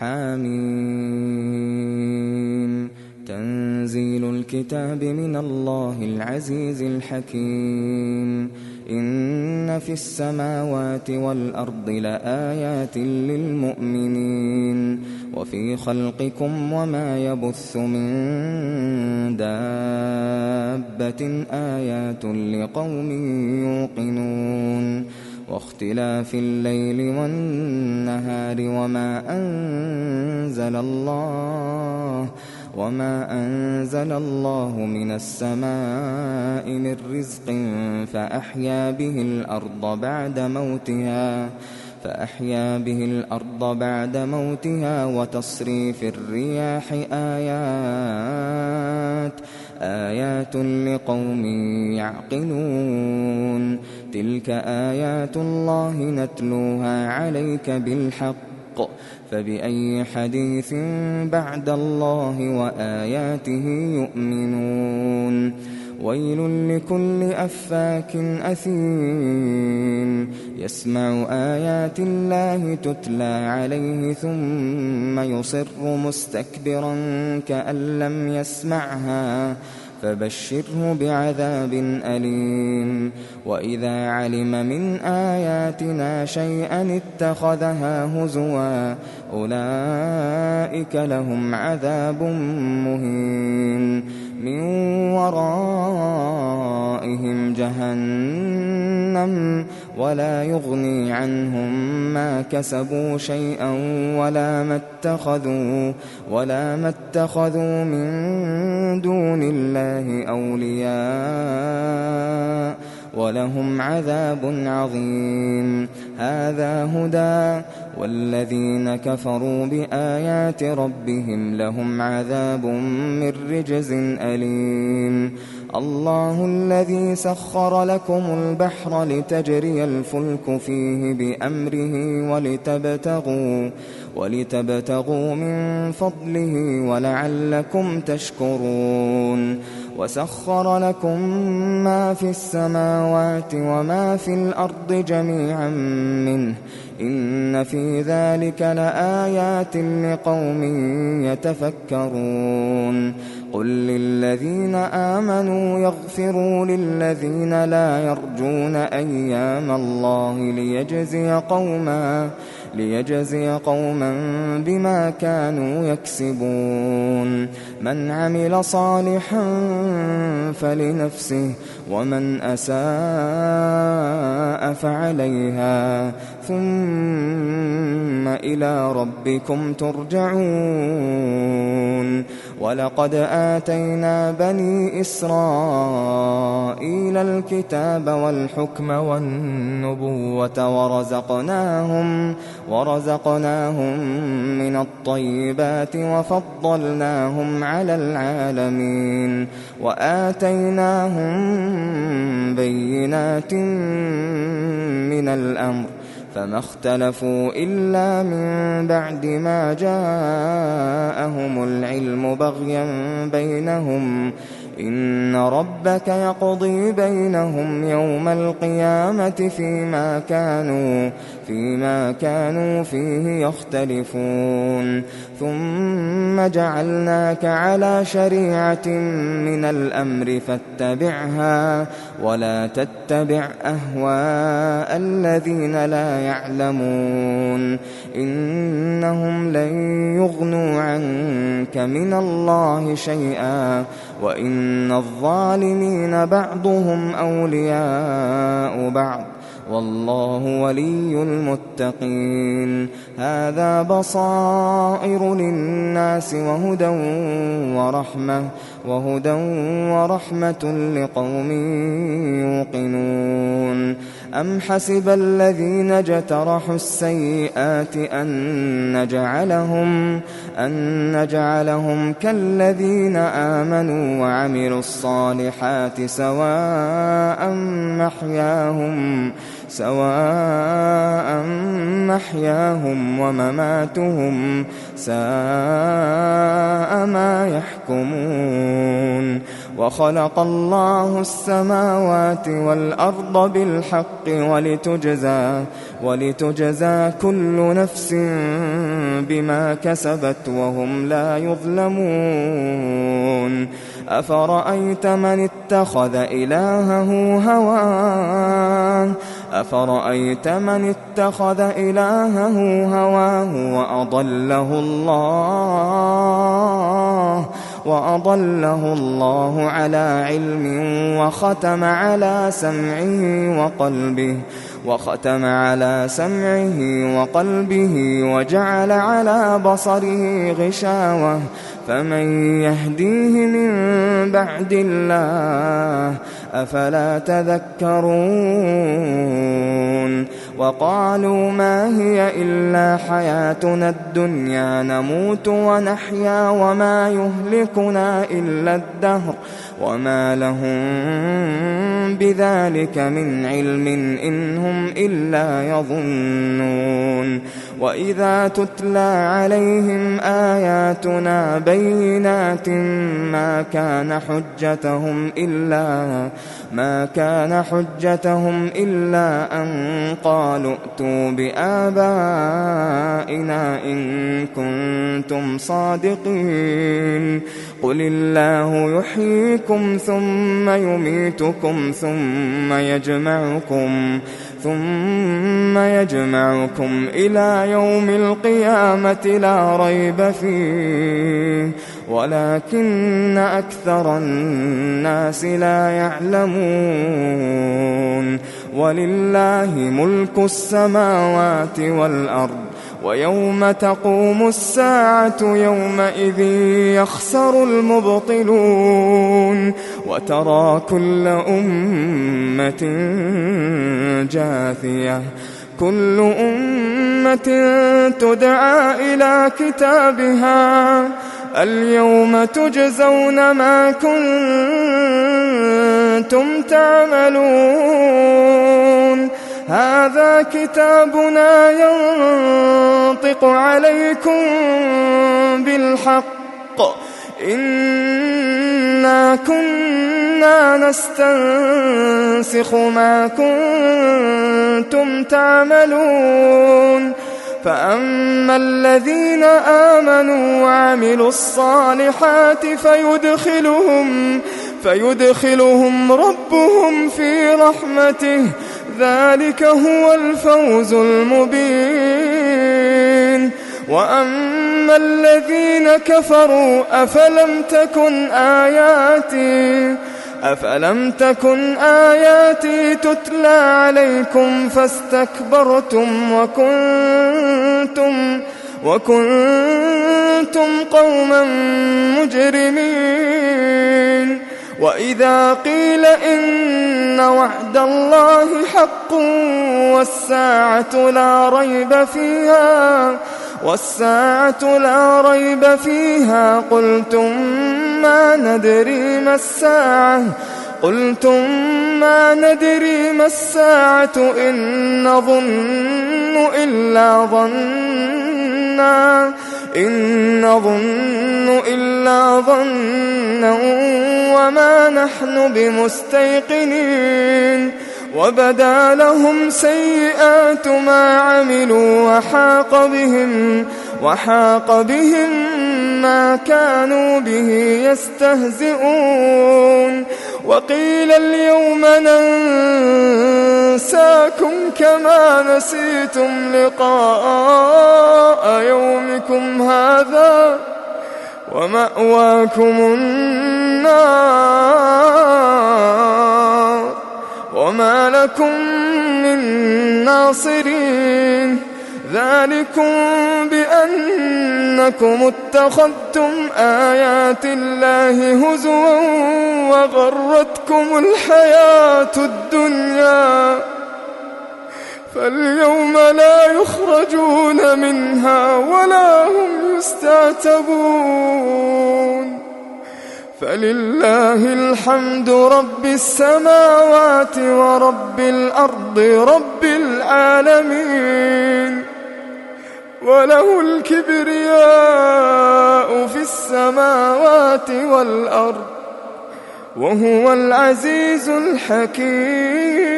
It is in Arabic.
حميم تنزيل الكتاب من الله العزيز الحكيم إن في السماوات والأرض لآيات للمؤمنين وفي خلقكم وما يبث من دابة آيات لقوم يوقنون واختلاف الليل والنهار وما أنزل الله من السماء من رزق فأحيا به الأرض بعد موتها وتصريف الرياح آيات لقوم يعقلون تلك آيات الله نتلوها عليك بالحق فبأي حديث بعد الله وآياته يؤمنون ويل لكل أفاك أثيم يسمع آيات الله تتلى عليه ثم يصر مستكبرا كأن لم يسمعها فبشره بعذاب أليم وإذا علم من آياتنا شيئا اتخذها هزوا أولئك لهم عذاب مهين من ورائهم جهنم ولا يغني عنهم ما كسبوا شيئا ولا ما اتخذوا من دون الله أولياء ولهم عذاب عظيم هذا هدى والذين كفروا بآيات ربهم لهم عذاب من رجز أليم الله الذي سخر لكم البحر لتجري الفلك فيه بأمره ولتبتغوا من فضله ولعلكم تشكرون وسخر لكم ما في السماوات وما في الأرض جميعا منه إن في ذلك لآيات لقوم يتفكرون قل للذين آمنوا يغفروا للذين لا يرجون أيام الله ليجزي قوما بما كانوا يكسبون من عمل صالحا فلنفسه ومن أساء فعليها ثم إلى ربكم ترجعون ولقد آتينا بني إسرائيل الكتاب والحكم والنبوة ورزقناهم من الطيبات وفضلناهم على العالمين وآتيناهم بينات من الأمر فما اختلفوا إلا من بعد ما جاءهم العلم بغيا بينهم إن ربك يقضي بينهم يوم القيامة فيما كانوا فيه يختلفون ثم جعلناك على شريعة من الأمر فاتبعها ولا تتبع أهواء الذين لا يعلمون إنهم لن يغنوا عنك من الله شيئا وإن الظالمين بعضهم أولياء بعض والله ولي المتقين هذا بصائر للناس وهدى ورحمة لقوم يوقنون أم حسب الذين اجترحوا السيئات أن نجعلهم كالذين آمنوا وعملوا الصالحات سواء محياهم ومماتهم ساء ما يحكمون وخلق الله السماوات والأرض بالحق ولتجزى كل نفس بما كسبت وهم لا يظلمون. أفرأيت من اتخذ إلهه هواه وأضله الله على علم وختم على سمعه وقلبه وجعل على بصره غشاوة فمن يهديه من بعد الله أفلا تذكرون. وقالوا ما هي إلا حياتنا الدنيا نموت ونحيا وما يهلكنا إلا الدهر وما لهم بذلك من علم إن هم إلا يظنون. وإذا تتلى عليهم آياتنا بينات ما كان حجتهم إلا أن قالوا ائتوا بآبائنا إن كنتم صادقين. قل الله يحييكم ثم يميتكم ثم يجمعكم إلى يوم القيامة لا ريب فيه ولكن أكثر الناس لا يعلمون. ولله ملك السماوات والأرض ويوم تقوم الساعة يومئذ يخسر المبطلون. وترى كل أمة جاثية كل أمة تدعى إلى كتابها اليوم تجزون ما كنتم تعملون. هذا كتابنا ينطق عليكم بالحق إنا كنا نستنسخ ما كنتم تعملون. فأما الذين آمنوا وعملوا الصالحات فيدخلهم ربهم في رحمته ذلك هو الفوز المبين. وأما الذين كفروا أفلم تكن آياتي تتلى عليكم فاستكبرتم وكنتم قوما مجرمين. وإذا قيل إن وعد الله حق والساعة لا ريب فيها قلتم ما ندري ما الساعة إن نظن إلا ظنا وما نحن بمستيقنين. وبدا لهم سيئات ما عملوا وحاق بهم ما كانوا به يستهزئون. وقيل اليوم ننساكم كما نسيتم لقاء يومكم هذا ومأواكم النار وما لكم من ناصرين. ذلكم بأنكم اتخذتم آيات الله هزوا وغرتكم الحياة الدنيا فاليوم لا يخرجون منها ولا هم يستعتبون. فلله الحمد رب السماوات ورب الأرض رب العالمين وله الكبرياء في السماوات والأرض وهو العزيز الحكيم.